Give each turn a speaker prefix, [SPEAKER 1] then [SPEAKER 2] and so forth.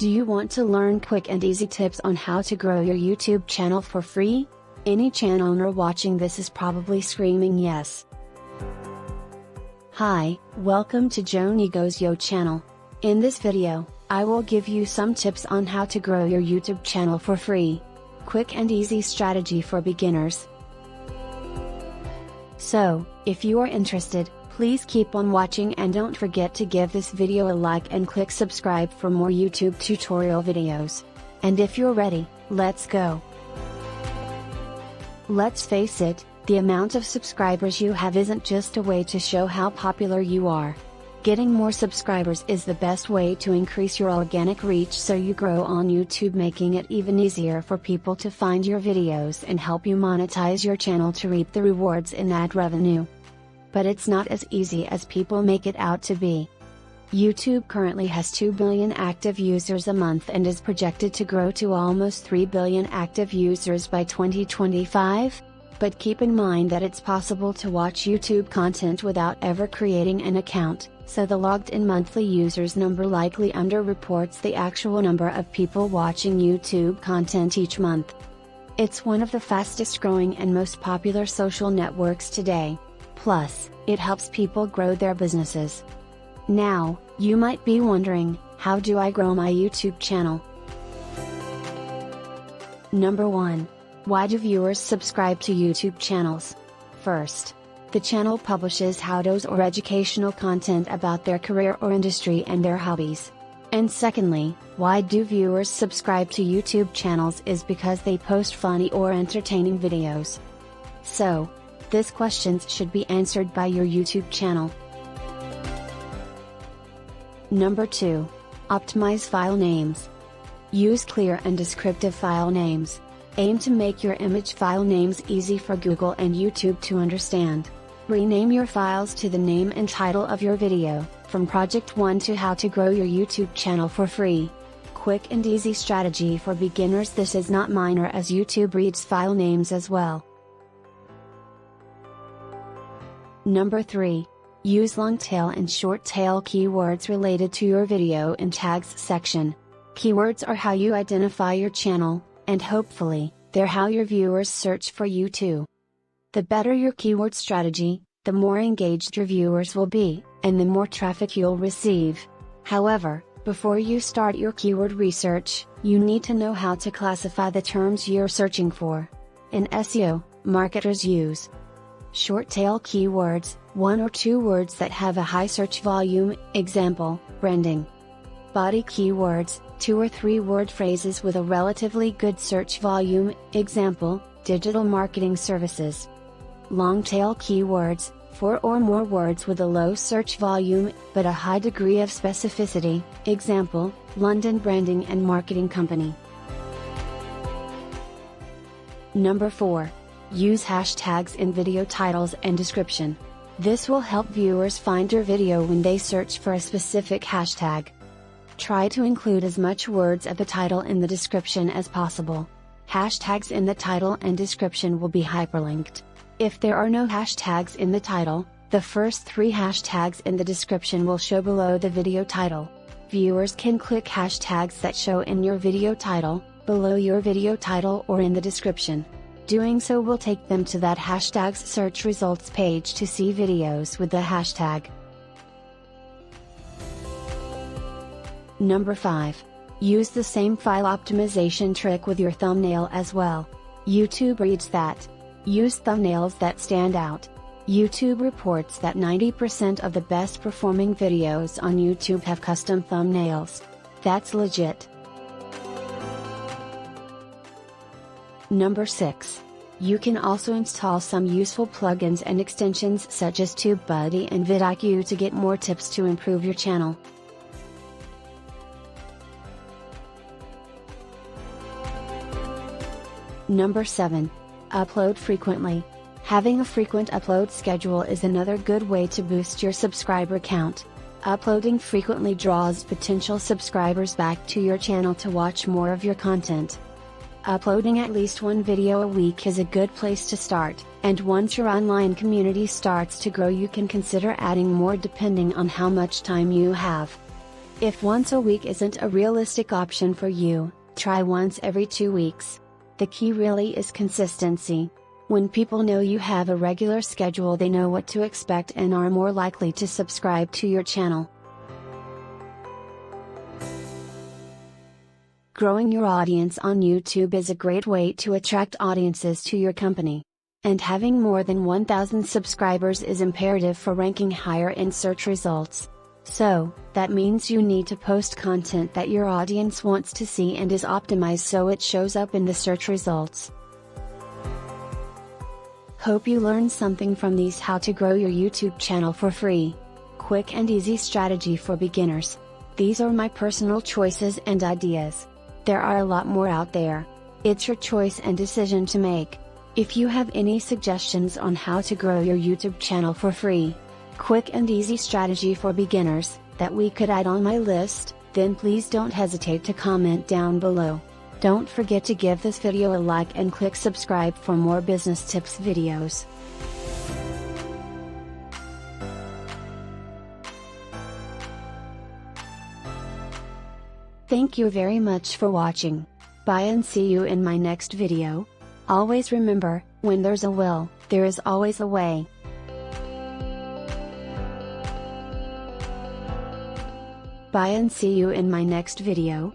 [SPEAKER 1] Do you want to learn quick and easy tips on how to grow your YouTube channel for free? Any channel owner watching this is probably screaming yes. Hi, welcome to JO NE GOS YO channel. In this video, I will give you some tips on how to grow your YouTube channel for free. Quick and easy strategy for beginners. So, if you are interested, please keep on watching and don't forget to give this video a like and click subscribe for more YouTube tutorial videos. And if you're ready, let's go. Let's face it, the amount of subscribers you have isn't just a way to show how popular you are. Getting more subscribers is the best way to increase your organic reach so you grow on YouTube, making it even easier for people to find your videos and help you monetize your channel to reap the rewards in ad revenue. But it's not as easy as people make it out to be. YouTube currently has 2 billion active users a month and is projected to grow to almost 3 billion active users by 2025. But keep in mind that it's possible to watch YouTube content without ever creating an account, so the logged-in monthly users number likely underreports the actual number of people watching YouTube content each month. It's one of the fastest growing and most popular social networks today. Plus, it helps people grow their businesses. Now, you might be wondering, how do I grow my YouTube channel? Number 1. Why do viewers subscribe to YouTube channels? First, the channel publishes how-tos or educational content about their career or industry and their hobbies. And secondly, why do viewers subscribe to YouTube channels is because they post funny or entertaining videos. So, these questions should be answered by your YouTube channel. Number 2. Optimize file names. Use clear and descriptive file names. Aim to make your image file names easy for Google and YouTube to understand. Rename your files to the name and title of your video, from Project 1 to How to Grow Your YouTube Channel for Free. Quick and easy strategy for beginners. This is not minor as YouTube reads file names as well. Number 3. Use long tail and short tail keywords related to your video in tags section. Keywords are how you identify your channel, and hopefully, they're how your viewers search for you too. The better your keyword strategy, the more engaged your viewers will be, and the more traffic you'll receive. However, before you start your keyword research, you need to know how to classify the terms you're searching for. In SEO, marketers use short tail keywords, 1 or 2 words that have a high search volume, example, branding. Body keywords, 2 or 3 word phrases with a relatively good search volume, example, digital marketing services. Long tail keywords, 4 or more words with a low search volume, but a high degree of specificity, example, London branding and marketing company. Number 4. Use hashtags in video titles and description. This will help viewers find your video when they search for a specific hashtag. Try to include as much words of the title in the description as possible. Hashtags in the title and description will be hyperlinked. If there are no hashtags in the title, the first 3 hashtags in the description will show below the video title. Viewers can click hashtags that show in your video title, below your video title or in the description. Doing so will take them to that hashtag's search results page to see videos with the hashtag. Number 5. Use the same file optimization trick with your thumbnail as well. YouTube reads that. Use thumbnails that stand out. YouTube reports that 90% of the best performing videos on YouTube have custom thumbnails. That's legit. Number 6. You can also install some useful plugins and extensions such as TubeBuddy and vidIQ to get more tips to improve your channel. Number 7. Upload frequently. Having a frequent upload schedule is another good way to boost your subscriber count. Uploading frequently draws potential subscribers back to your channel to watch more of your content. Uploading at least 1 video a week is a good place to start, and once your online community starts to grow you can consider adding more depending on how much time you have. If once a week isn't a realistic option for you, try once every 2 weeks. The key really is consistency. When people know you have a regular schedule, they know what to expect and are more likely to subscribe to your channel. Growing your audience on YouTube is a great way to attract audiences to your company. And having more than 1,000 subscribers is imperative for ranking higher in search results. So, that means you need to post content that your audience wants to see and is optimized so it shows up in the search results. Hope you learned something from these how to grow your YouTube channel for free. Quick and easy strategy for beginners. These are my personal choices and ideas. There are a lot more out there. It's your choice and decision to make. If you have any suggestions on how to grow your YouTube channel for free, quick and easy strategy for beginners, that we could add on my list, then please don't hesitate to comment down below. Don't forget to give this video a like and click subscribe for more business tips videos. Thank you very much for watching. Bye and see you in my next video. Always remember, when there's a will, there is always a way. Bye and see you in my next video.